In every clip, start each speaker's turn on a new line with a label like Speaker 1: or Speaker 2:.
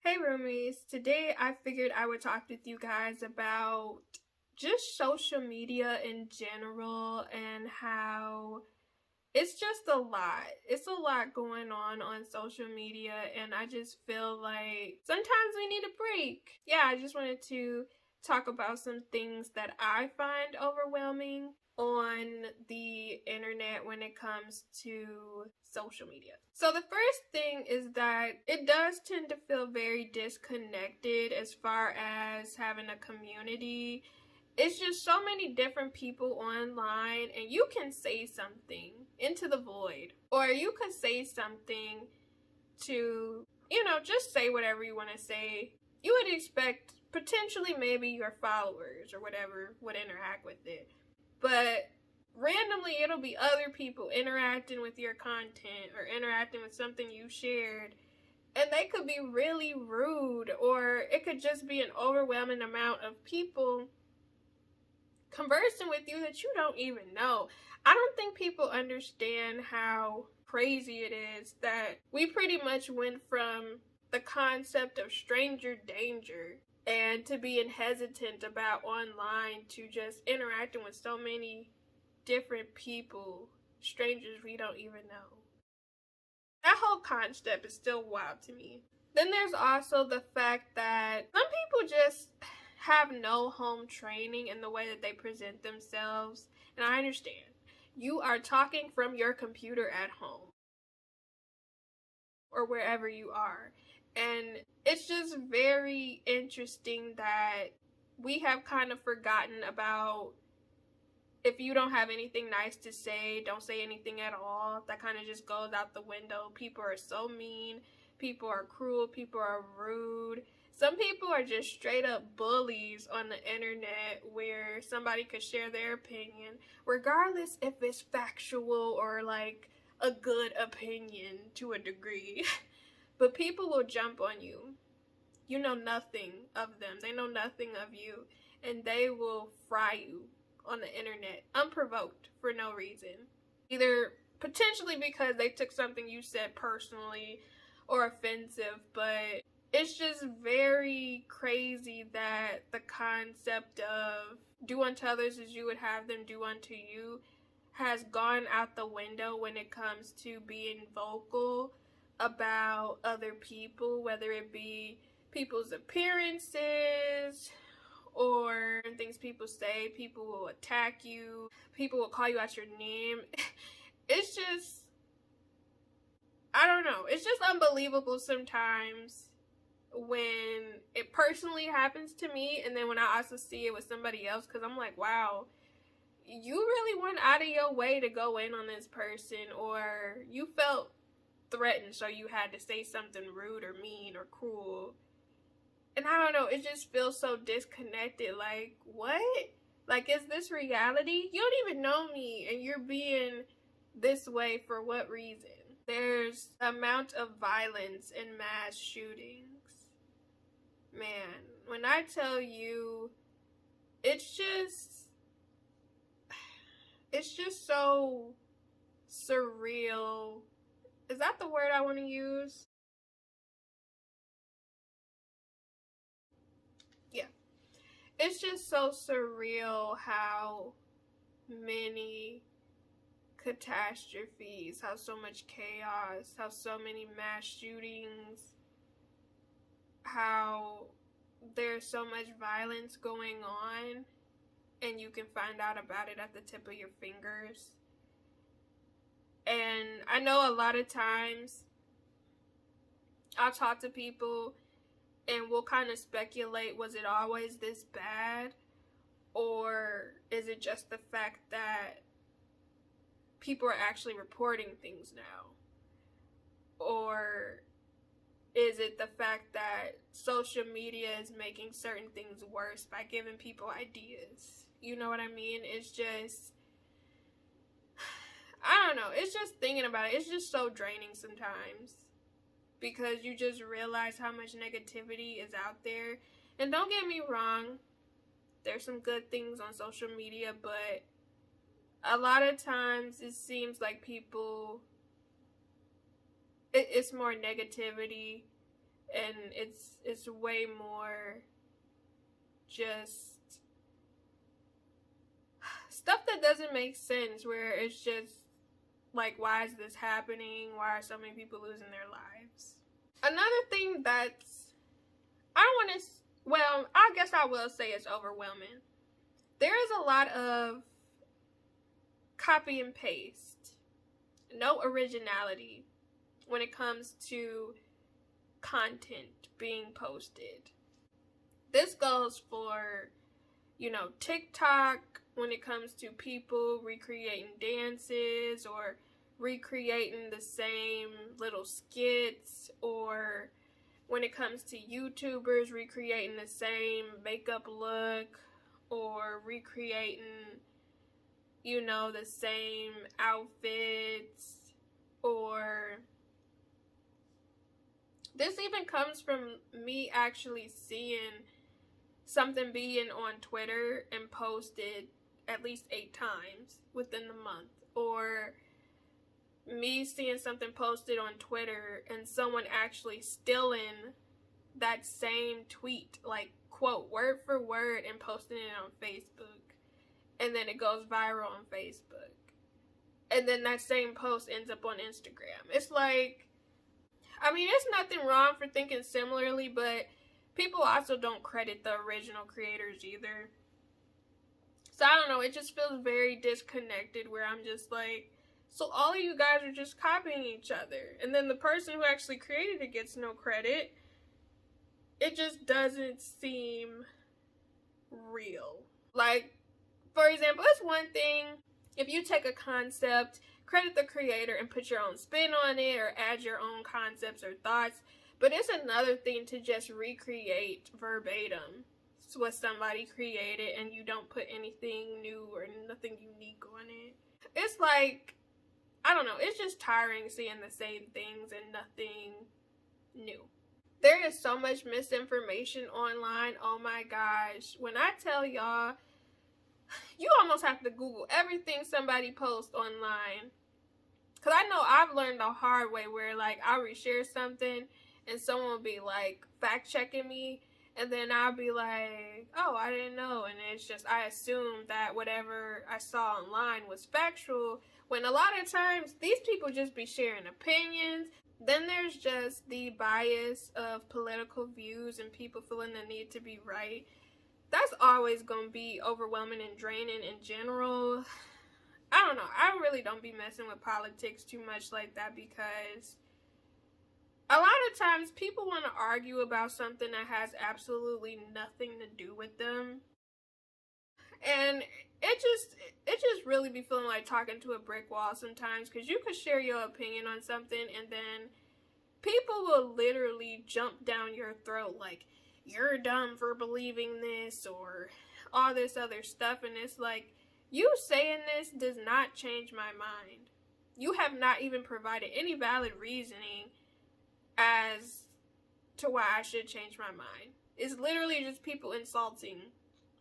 Speaker 1: Hey roomies, today I figured I would talk with you guys about just social media in general and how it's just a lot. It's a lot going on social media, and I just feel like sometimes we need a break. Yeah, I just wanted to talk about some things that I find overwhelming on the internet when it comes to social media. So the first thing is that it does tend to feel very disconnected as far as having a community. It's just so many different people online, and you can say something into the void, or you could say something to, just say whatever you want to say. You would expect potentially maybe your followers or whatever would interact with it, but randomly it'll be other people interacting with your content or interacting with something you shared, and they could be really rude, or it could just be an overwhelming amount of people conversing with you that you don't even know. I don't think people understand how crazy it is that we pretty much went from the concept of stranger danger and to being hesitant about online to just interacting with so many different people, strangers we don't even know. That whole concept is still wild to me. Then there's also the fact that some people just have no home training in the way that they present themselves. And I understand. You are talking from your computer at home or wherever you are. And it's just very interesting that we have kind of forgotten about, if you don't have anything nice to say, don't say anything at all. That kind of just goes out the window. People are so mean. People are cruel. People are rude. Some people are just straight up bullies on the internet, where somebody could share their opinion, regardless if it's factual or like a good opinion to a degree. But people will jump on you. You know nothing of them. They know nothing of you. And they will fry you on the internet unprovoked for no reason. Either potentially because they took something you said personally or offensive, but it's just very crazy that the concept of do unto others as you would have them do unto you has gone out the window when it comes to being vocal about other people, whether it be people's appearances or things people say. People will attack you. People will call you out your name. It's just, I don't know. It's just unbelievable sometimes when it personally happens to me, and then when I also see it with somebody else, because I'm like, wow, you really went out of your way to go in on this person, or you felt threatened, so you had to say something rude or mean or cruel. And I don't know, it just feels so disconnected. Like, what? Like, is this reality? You don't even know me, and you're being this way for what reason? There's the amount of violence in mass shootings. Man, when I tell you, it's just so surreal. Is that the word I want to use? Yeah. It's just so surreal how many catastrophes, how so much chaos, how so many mass shootings, how there's so much violence going on, and you can find out about it at the tip of your fingers. And I know a lot of times I'll talk to people and we'll kind of speculate, was it always this bad? Or is it just the fact that people are actually reporting things now? Or is it the fact that social media is making certain things worse by giving people ideas? You know what I mean? It's just, I don't know. It's just thinking about it. It's just so draining sometimes, because you just realize how much negativity is out there. And don't get me wrong, there's some good things on social media, but a lot of times it seems like people, it's more negativity and it's way more just stuff that doesn't make sense, where it's just like, why is this happening? Why are so many people losing their lives? Another thing that's, I don't want to, well, I guess I will say it's overwhelming. There is a lot of copy and paste, no originality when it comes to content being posted. This goes for, TikTok, when it comes to people recreating dances or recreating the same little skits, or when it comes to YouTubers recreating the same makeup look or recreating, the same outfits, or this even comes from me actually seeing something being on Twitter and posted at least 8 times within the month, or me seeing something posted on Twitter and someone actually stealing that same tweet, like quote word for word, and posting it on Facebook, and then it goes viral on Facebook, and then that same post ends up on Instagram. It's like, I mean, there's nothing wrong for thinking similarly, but people also don't credit the original creators either. So I don't know, it just feels very disconnected, where I'm just like, so all of you guys are just copying each other, and then the person who actually created it gets no credit. It just doesn't seem real. Like, for example, it's one thing if you take a concept, credit the creator, and put your own spin on it, or add your own concepts or thoughts. But it's another thing to just recreate verbatim what somebody created, and you don't put anything new or nothing unique on it. It's like, I don't know, it's just tiring seeing the same things and nothing new. There is so much misinformation online. Oh my gosh. When I tell y'all, you almost have to Google everything somebody posts online. Because I know I've learned the hard way, where like I'll reshare something and someone will be like fact checking me, and then I'll be like, oh, I didn't know. And it's just, I assumed that whatever I saw online was factual, when a lot of times these people just be sharing opinions. Then there's just the bias of political views and people feeling the need to be right. That's always going to be overwhelming and draining in general. I don't know. I really don't be messing with politics too much like that, because a lot of times people want to argue about something that has absolutely nothing to do with them. And it just really be feeling like talking to a brick wall sometimes, because you could share your opinion on something and then people will literally jump down your throat like, you're dumb for believing this, or all this other stuff. And it's like, you saying this does not change my mind. You have not even provided any valid reasoning as to why I should change my mind. It's literally just people insulting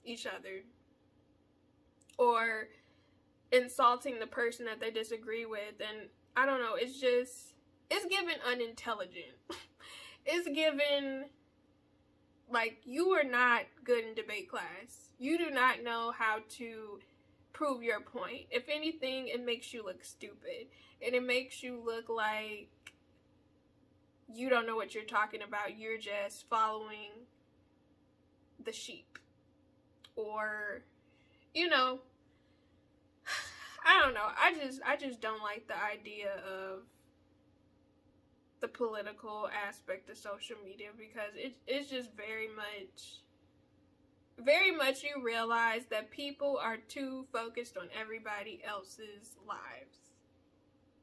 Speaker 1: each other, or insulting the person that they disagree with. And I don't know, it's given unintelligent. It's given like, you are not good in debate class. You do not know how to prove your point. If anything, it makes you look stupid, and it makes you look like you don't know what you're talking about. You're just following the sheep, or I don't know. I just don't like the idea of the political aspect of social media, because it's just very much you realize that people are too focused on everybody else's lives,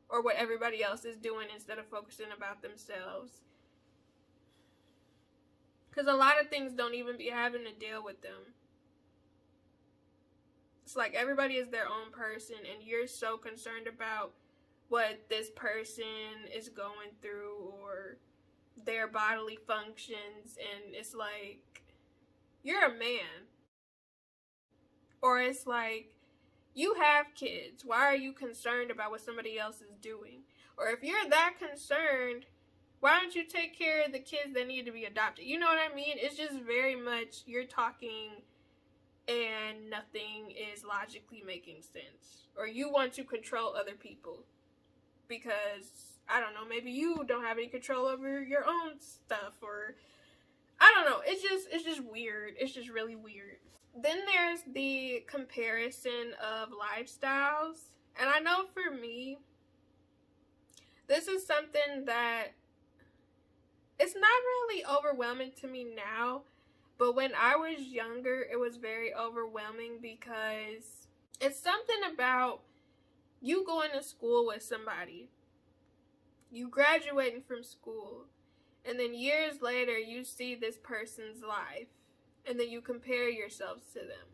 Speaker 1: or what everybody else is doing, instead of focusing about themselves. Because a lot of things don't even be having to deal with them. It's like everybody is their own person, and you're so concerned about what this person is going through, or their bodily functions, and it's like, you're a man. Or it's like, you have kids. Why are you concerned about what somebody else is doing? Or if you're that concerned, Why don't you take care of the kids that need to be adopted? You know what I mean? It's just very much you're talking and nothing is logically making sense. Or you want to control other people because, I don't know, maybe you don't have any control over your own stuff, or I don't know. It's just weird. It's just really weird. Then there's the comparison of lifestyles. And I know for me, this is something that it's not really overwhelming to me now, but when I was younger, it was very overwhelming because it's something about you going to school with somebody, you graduating from school, and then years later you see this person's life, and then you compare yourselves to them.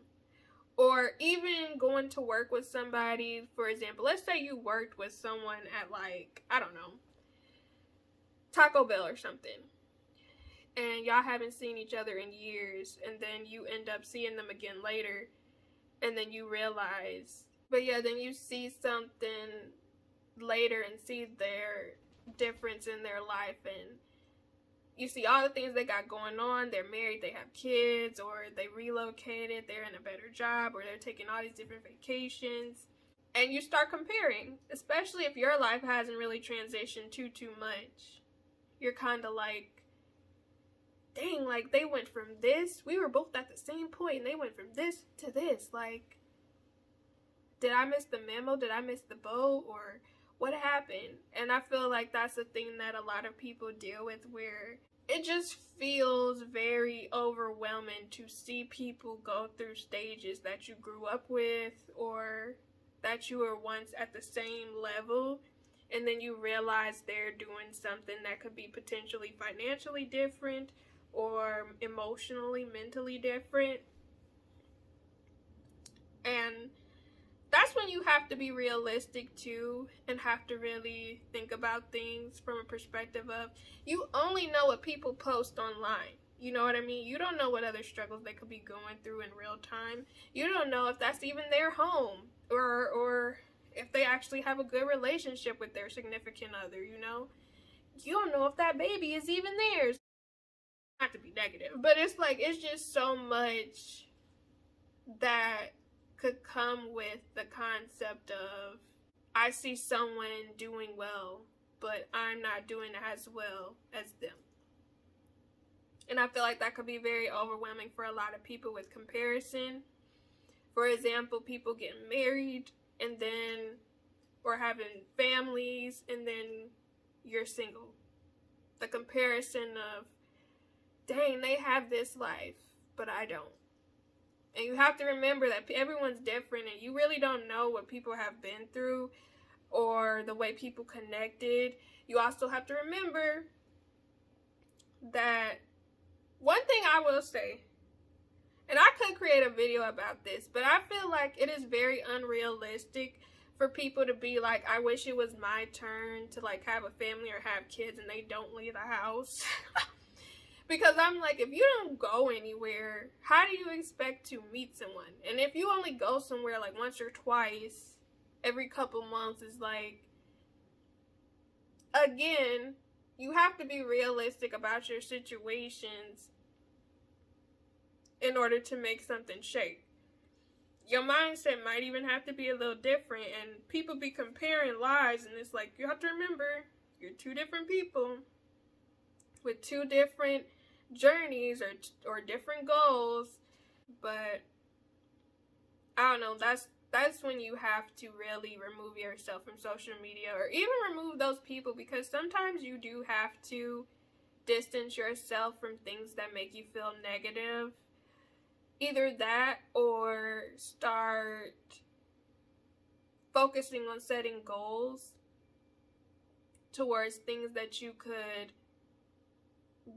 Speaker 1: Or even going to work with somebody, for example, let's say you worked with someone at, like, I don't know, Taco Bell or something, and y'all haven't seen each other in years, and then you end up seeing them again later, and then you realize, then you see something later and see their difference in their life, and you see all the things they got going on. They're married, they have kids, or they relocated, they're in a better job, or they're taking all these different vacations. And you start comparing, especially if your life hasn't really transitioned too much. You're kind of like, dang, like they went from this, we were both at the same point, and they went from this to this. Like, did I miss the memo? Did I miss the boat? Or what happened? And I feel like that's a thing that a lot of people deal with, where it just feels very overwhelming to see people go through stages that you grew up with or that you were once at the same level, and then you realize they're doing something that could be potentially financially different or emotionally, mentally different. And that's when you have to be realistic too, and have to really think about things from a perspective of, you only know what people post online. You know what I mean? You don't know what other struggles they could be going through in real time. You don't know if that's even their home, or if they actually have a good relationship with their significant other, you know? You don't know if that baby is even theirs. Not to be negative, but it's like, it's just so much that could come with the concept of, I see someone doing well, but I'm not doing as well as them. And I feel like that could be very overwhelming for a lot of people with comparison. For example, people getting married and then, or having families, and then you're single. The comparison of, dang, they have this life, but I don't. And you have to remember that everyone's different, and you really don't know what people have been through or the way people connected. You also have to remember that one thing I will say, and I could create a video about this, but I feel like it is very unrealistic for people to be like, I wish it was my turn to like have a family or have kids, and they don't leave the house. Because I'm like, if you don't go anywhere, how do you expect to meet someone? And if you only go somewhere like once or twice every couple months, is like, again, you have to be realistic about your situations in order to make something shake. Your mindset might even have to be a little different, and people be comparing lives, and it's like, you have to remember, you're two different people with two different journeys or different goals. But I don't know, that's when you have to really remove yourself from social media, or even remove those people, because sometimes you do have to distance yourself from things that make you feel negative. Either that, or start focusing on setting goals towards things that you could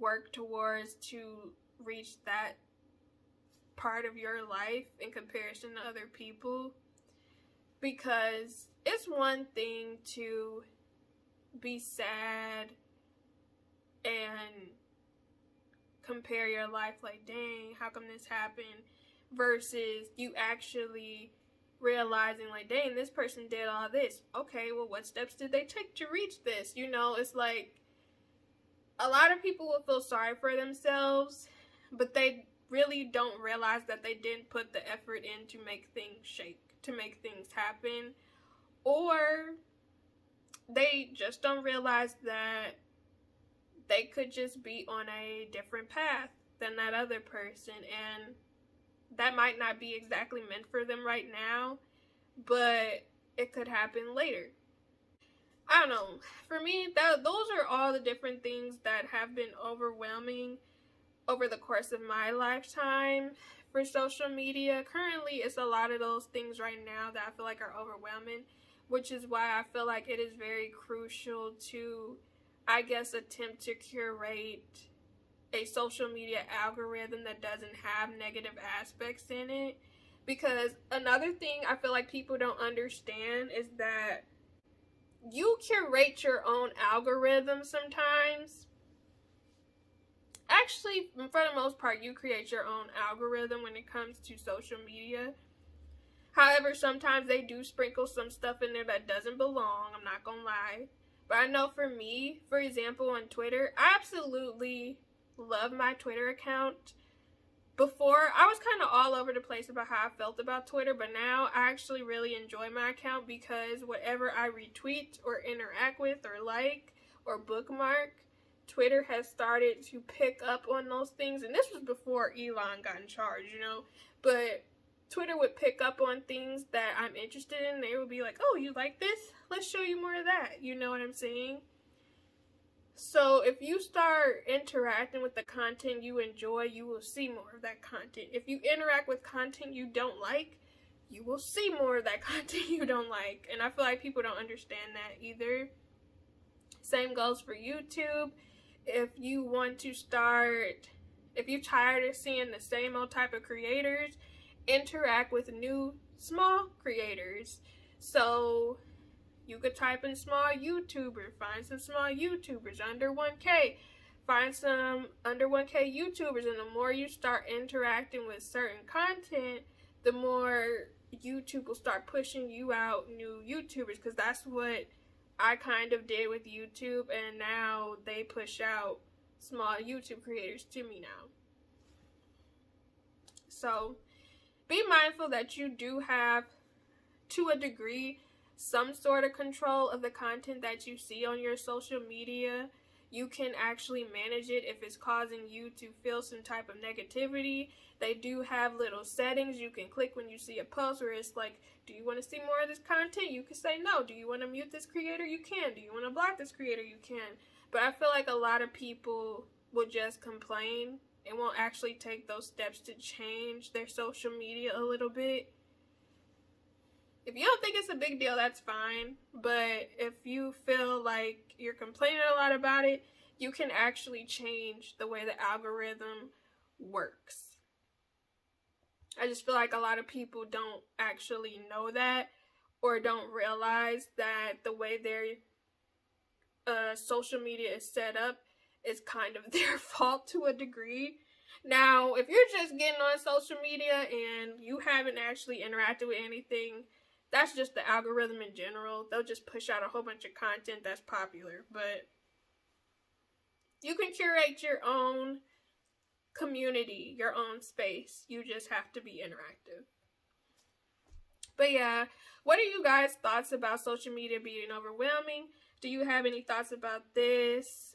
Speaker 1: work towards to reach that part of your life in comparison to other people. Because it's one thing to be sad and compare your life like, dang, how come this happened, versus you actually realizing like, dang, this person did all this. Okay, well, what steps did they take to reach this? You know, it's like, a lot of people will feel sorry for themselves, but they really don't realize that they didn't put the effort in to make things shake, to make things happen, or they just don't realize that they could just be on a different path than that other person, and that might not be exactly meant for them right now, but it could happen later. I don't know. For me, those are all the different things that have been overwhelming over the course of my lifetime for social media. Currently, it's a lot of those things right now that I feel like are overwhelming, which is why I feel like it is very crucial to, I guess, attempt to curate a social media algorithm that doesn't have negative aspects in it. Because another thing I feel like people don't understand is that you curate your own algorithm sometimes. Actually, for the most part, you create your own algorithm when it comes to social media. However, sometimes they do sprinkle some stuff in there that doesn't belong. I'm not gonna lie. But I know for me, for example, on Twitter, I absolutely love my Twitter account. Before, I was kind of all over the place about how I felt about Twitter, but now I actually really enjoy my account because whatever I retweet or interact with or like or bookmark, Twitter has started to pick up on those things. And this was before Elon got in charge, but Twitter would pick up on things that I'm interested in. They would be like, oh, you like this? Let's show you more of that. You know what I'm saying? So if you start interacting with the content you enjoy, you will see more of that content. If you interact with content you don't like, you will see more of that content you don't like. And I feel like people don't understand that either. Same goes for YouTube. If you want to start, if you're tired of seeing the same old type of creators, interact with new small creators. So you could type in small YouTuber, find some small YouTubers under 1K, find some under 1K YouTubers, and the more you start interacting with certain content, the more YouTube will start pushing you out new YouTubers, because that's what I kind of did with YouTube, and now they push out small YouTube creators to me now. So be mindful that you do have, to a degree, some sort of control of the content that you see on your social media. You can actually manage it if it's causing you to feel some type of negativity. They do have little settings you can click when you see a post where it's like, do you want to see more of this content? You can say no. Do you want to mute this creator? You can. Do you want to block this creator? You can. But I feel like a lot of people will just complain and won't actually take those steps to change their social media a little bit. If you don't think it's a big deal, that's fine. But if you feel like you're complaining a lot about it, you can actually change the way the algorithm works. I just feel like a lot of people don't actually know that, or don't realize that the way their social media is set up is kind of their fault to a degree. Now, if you're just getting on social media and you haven't actually interacted with anything, that's just the algorithm in general. They'll just push out a whole bunch of content that's popular. But you can curate your own community, your own space. You just have to be interactive. But yeah, what are you guys' thoughts about social media being overwhelming? Do you have any thoughts about this?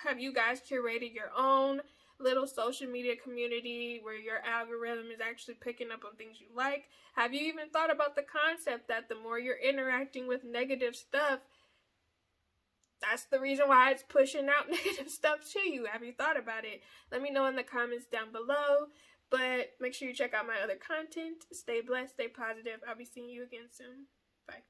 Speaker 1: Have you guys curated your own little social media community where your algorithm is actually picking up on things you like? Have you even thought about the concept that the more you're interacting with negative stuff, that's the reason why it's pushing out negative stuff to you? Have you thought about it? Let me know in the comments down below. But make sure you check out my other content. Stay blessed, stay positive. I'll be seeing you again soon. Bye.